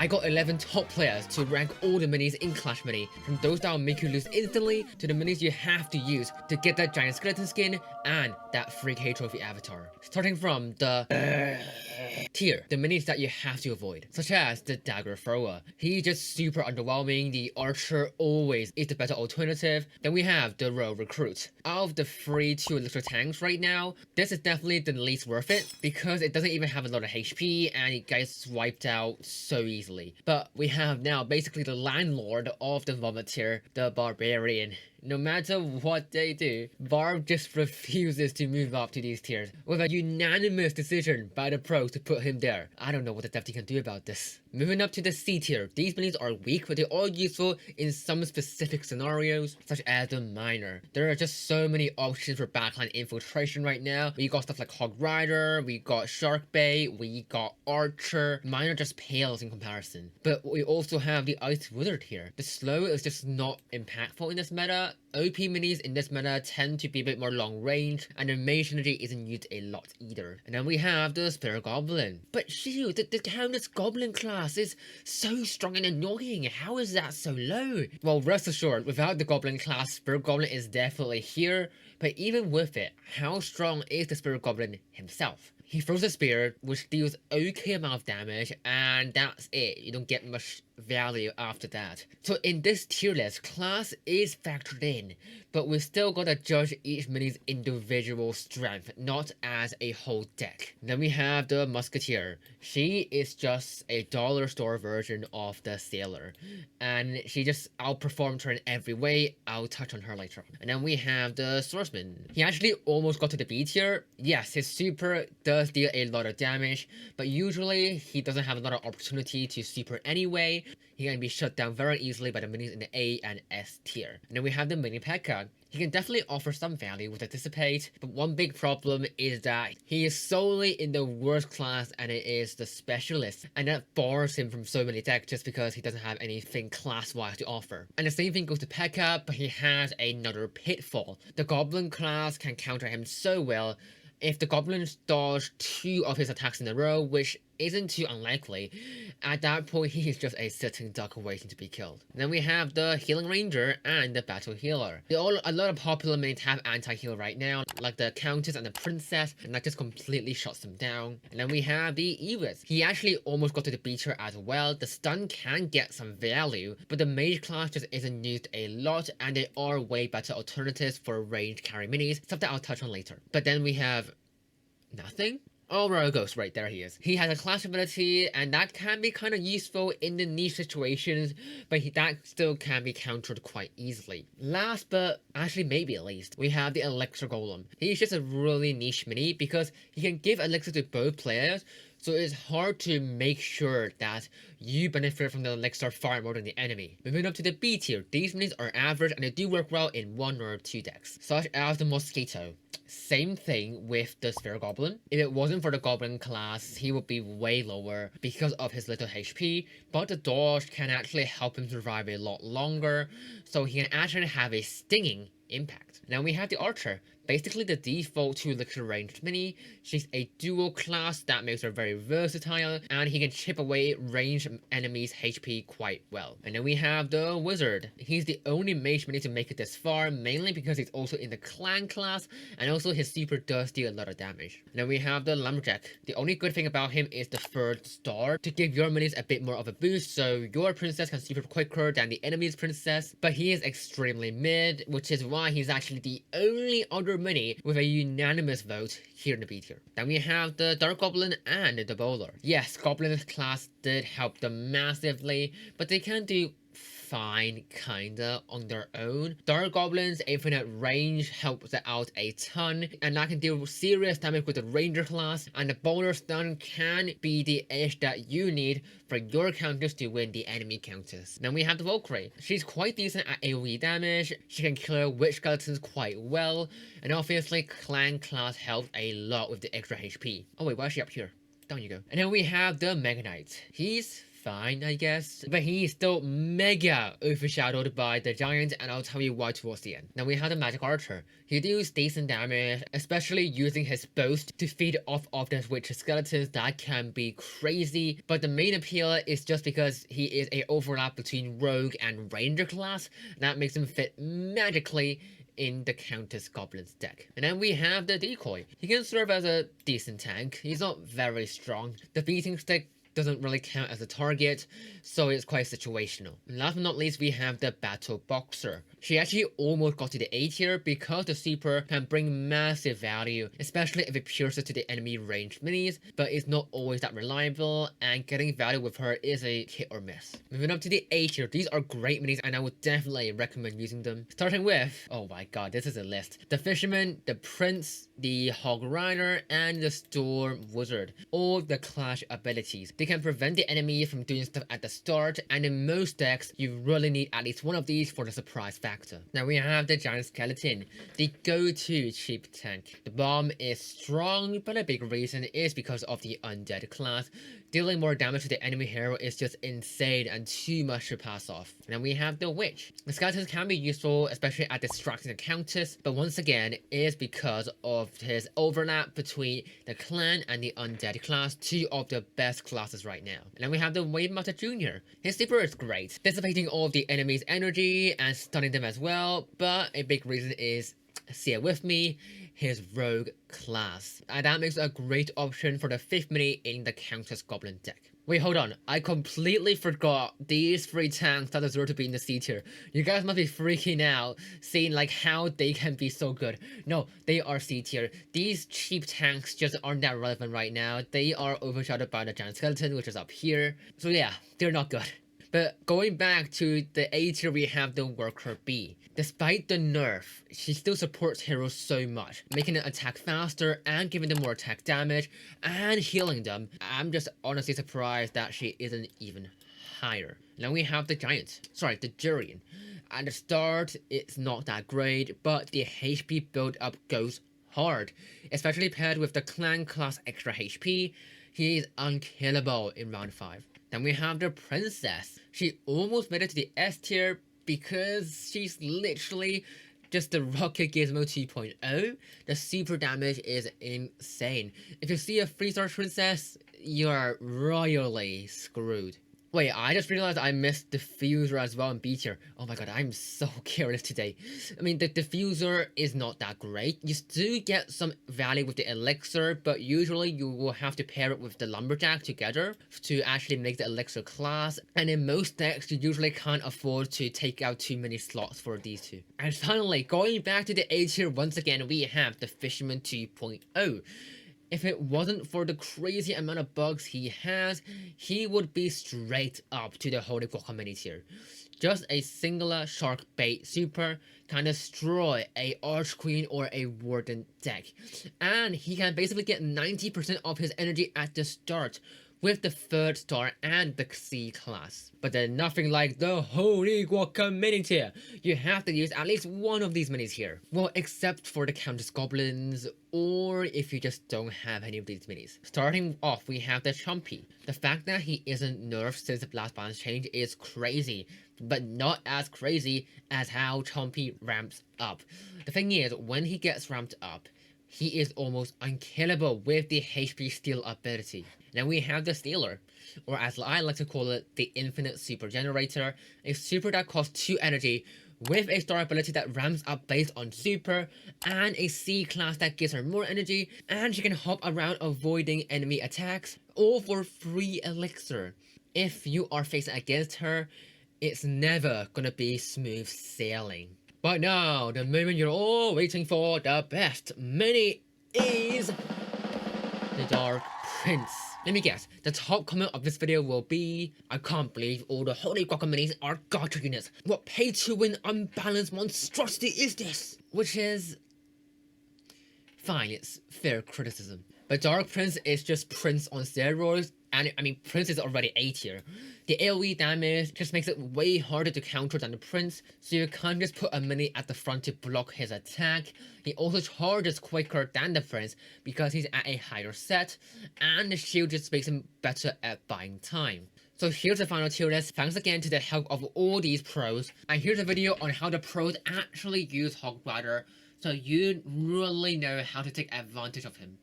I got 11 top players to rank all the minis in Clash Mini, from those that will make you lose instantly to the minis you have to use to get that giant skeleton skin and that 3k trophy avatar. Starting from the tier, the minis that you have to avoid, such as the dagger thrower. He's just super underwhelming. The archer always is the better alternative. Then we have the rogue recruit. Out of the 2 elixir tanks right now, this is definitely the least worth it because it doesn't even have a lot of HP and it gets wiped out so easily. But we have now basically the landlord of the vomit tier, the barbarian. No matter what they do, Barb just refuses to move up to these tiers with a unanimous decision by the pros to put him there. I don't know what the Deputy can do about this. Moving up to the C tier, these minis are weak, but they are useful in some specific scenarios, such as the miner. There are just so many options for backline infiltration right now. We got stuff like Hog Rider, we got Shark Bait, we got Archer. Miner just pales in comparison. But we also have the Ice Wizard here. The slow is just not impactful in this meta. OP minis in this meta tend to be a bit more long range, and the mage synergy isn't used a lot either. And then we have the Spirit Goblin. But shoot, the Countess Goblin class is so strong and annoying. How is that so low? Well, rest assured, without the Goblin class, Spirit Goblin is definitely here. But even with it, how strong is the Spirit Goblin himself? He throws a spear, which deals okay amount of damage, and that's it. You don't get much value after that. So in this tier list, class is factored in, but we still gotta judge each mini's individual strength, not as a whole deck. Then we have the Musketeer. She is just a dollar store version of the Sailor, and she just outperformed her in every way. I'll touch on her later. And then we have the Swordsman. He actually almost got to the B tier. Yes, his super does deal a lot of damage, but usually he doesn't have a lot of opportunity to super anyway. He can be shut down very easily by the minis in the A and S tier. And then we have the Mini P.E.K.K.A. He can definitely offer some value with the Dissipate, but one big problem is that he is solely in the worst class, and it is the Specialist, and that bars him from so many decks just because he doesn't have anything class-wise to offer. And the same thing goes to P.E.K.K.A., but he has another pitfall. The Goblin class can counter him so well if the goblins dodge 2 of his attacks in a row, which isn't too unlikely. At that point, he is just a sitting duck waiting to be killed. Then we have the Healing Ranger and the Battle Healer. A lot of popular minis have anti-heal right now, like the Countess and the Princess, and that just completely shuts them down. And then we have the Ewis. He actually almost got to the B tier as well. The stun can get some value, but the mage class just isn't used a lot, and there are way better alternatives for ranged carry minis, stuff that I'll touch on later. But then we have nothing? Oh, Royal Ghost, right, there he is. He has a clash ability, and that can be kind of useful in the niche situations, but that still can be countered quite easily. Last, but actually maybe at least, we have the Elixir Golem. He's just a really niche mini because he can give Elixir to both players, so it's hard to make sure that you benefit from the elixir far more than the enemy. Moving up to the B tier, these minis are average and they do work well in 1 or 2 decks, such as the Mosquito. Same thing with the Sphere Goblin. If it wasn't for the Goblin class, he would be way lower because of his little HP, but the dodge can actually help him survive a lot longer, so he can actually have a stinging impact. Now we have the Archer, basically the default 2 elixir ranged mini. She's a dual class that makes her very versatile, and he can chip away ranged enemies' HP quite well. And then we have the Wizard. He's the only mage mini to make it this far, mainly because he's also in the clan class, and also his super does deal a lot of damage. And then we have the Lumberjack. The only good thing about him is the 3rd star, to give your minis a bit more of a boost, so your princess can super quicker than the enemy's princess, but he is extremely mid, which is why he's actually the only other mini with a unanimous vote here in the B tier. Then we have the Dark Goblin and the Bowler. Yes, Goblin class did help them massively, but they can do fine kinda on their own. Dark Goblin's infinite range helps it out a ton, and that can deal serious damage with the Ranger class, and the Bowler stun can be the edge that you need for your counters to win the enemy counters. Then we have the Valkyrie. She's quite decent at AoE damage, she can clear witch skeletons quite well, and obviously clan class helps a lot with the extra HP. Oh wait, why is she up here? Down you go. And then we have the Mega Knight. He's fine, I guess. But he's still mega overshadowed by the giant, and I'll tell you why towards the end. Now we have the magic archer. He deals decent damage, especially using his boast to feed off of the witch skeletons. That can be crazy, but the main appeal is just because he is a overlap between rogue and ranger class. That makes him fit magically in the Countess Goblin's deck. And then we have the decoy. He can serve as a decent tank. He's not very strong. The beating stick doesn't really count as a target, so it's quite situational. And last but not least, we have the Battle Boxer. She actually almost got to the A tier because the super can bring massive value, especially if it pierces to the enemy ranged minis, but it's not always that reliable, and getting value with her is a hit or miss. Moving up to the A tier, these are great minis and I would definitely recommend using them. Starting with, oh my god, this is a list. The Fisherman, the Prince, the Hog Rider, and the Storm Wizard. All the clash abilities. They can prevent the enemy from doing stuff at the start, and in most decks, you really need at least one of these for the surprise factor. Now we have the Giant Skeleton, the go-to cheap tank. The bomb is strong, but a big reason is because of the undead class. Dealing more damage to the enemy hero is just insane and too much to pass off. And then we have the Witch. The skeletons can be useful, especially at distracting the Countess, but once again, it is because of his overlap between the clan and the undead class, two of the best classes right now. And then we have the Wave Master Jr. His super is great, dissipating all of the enemy's energy and stunning them as well, but a big reason is, see it with me, his rogue class. And that makes a great option for the 5th mini in the Countess Goblin deck. Wait, hold on. I completely forgot these 3 tanks that deserve to be in the C tier. You guys must be freaking out, seeing like how they can be so good. No, they are C tier. These cheap tanks just aren't that relevant right now. They are overshadowed by the Giant Skeleton, which is up here. So yeah, they're not good. But going back to the A tier, we have the Worker Bee. Despite the nerf, she still supports heroes so much, making them attack faster and giving them more attack damage and healing them. I'm just honestly surprised that she isn't even higher. Now we have the Durian. At the start, it's not that great, but the HP build up goes hard, especially paired with the clan class extra HP. He is unkillable in round 5. Then we have the Princess. She almost made it to the S tier because she's literally just the Rocket Gizmo 2.0. The super damage is insane. If you see a 3-star Princess, you're royally screwed. Wait, I just realized I missed Diffuser as well in B tier. Oh my god, I'm so careless today. I mean, the Diffuser is not that great. You do get some value with the Elixir, but usually you will have to pair it with the Lumberjack together to actually make the Elixir class. And in most decks, you usually can't afford to take out too many slots for these two. And finally, going back to the A tier once again, we have the Fisherman 2.0. If it wasn't for the crazy amount of bugs he has, he would be straight up to the Holy Guacamole tier. Just a singular shark bait super can destroy a Archqueen or a Warden deck. And he can basically get 90% of his energy at the start with the 3rd star and the C class. But there's nothing like the Holy Guacamole tier. You have to use at least one of these minis here. Well, except for the Countess Goblins, or if you just don't have any of these minis. Starting off, we have the Chumpy. The fact that he isn't nerfed since the last balance change is crazy, but not as crazy as how Chumpy ramps up. The thing is, when he gets ramped up, he is almost unkillable with the HP steal ability. Then we have the Stealer, or as I like to call it, the Infinite Super Generator, a super that costs 2 energy with a star ability that ramps up based on super, and a C class that gives her more energy, and she can hop around avoiding enemy attacks, all for free elixir. If you are facing against her, it's never gonna be smooth sailing. But now, the moment you're all waiting for, the best mini is the Dark Prince. Let me guess, the top comment of this video will be, I can't believe all the Holy Guacamoles are gacha units. What pay-to-win unbalanced monstrosity is this? Which is fine, it's fair criticism. But Dark Prince is just Prince on steroids, and I mean, Prince is already A tier. The AoE damage just makes it way harder to counter than the Prince, so you can't just put a mini at the front to block his attack. He also charges quicker than the Prince because he's at a higher set, and the shield just makes him better at buying time. So here's the final tier list, thanks again to the help of all these pros, and here's a video on how the pros actually use Hog Rider, so you really know how to take advantage of him.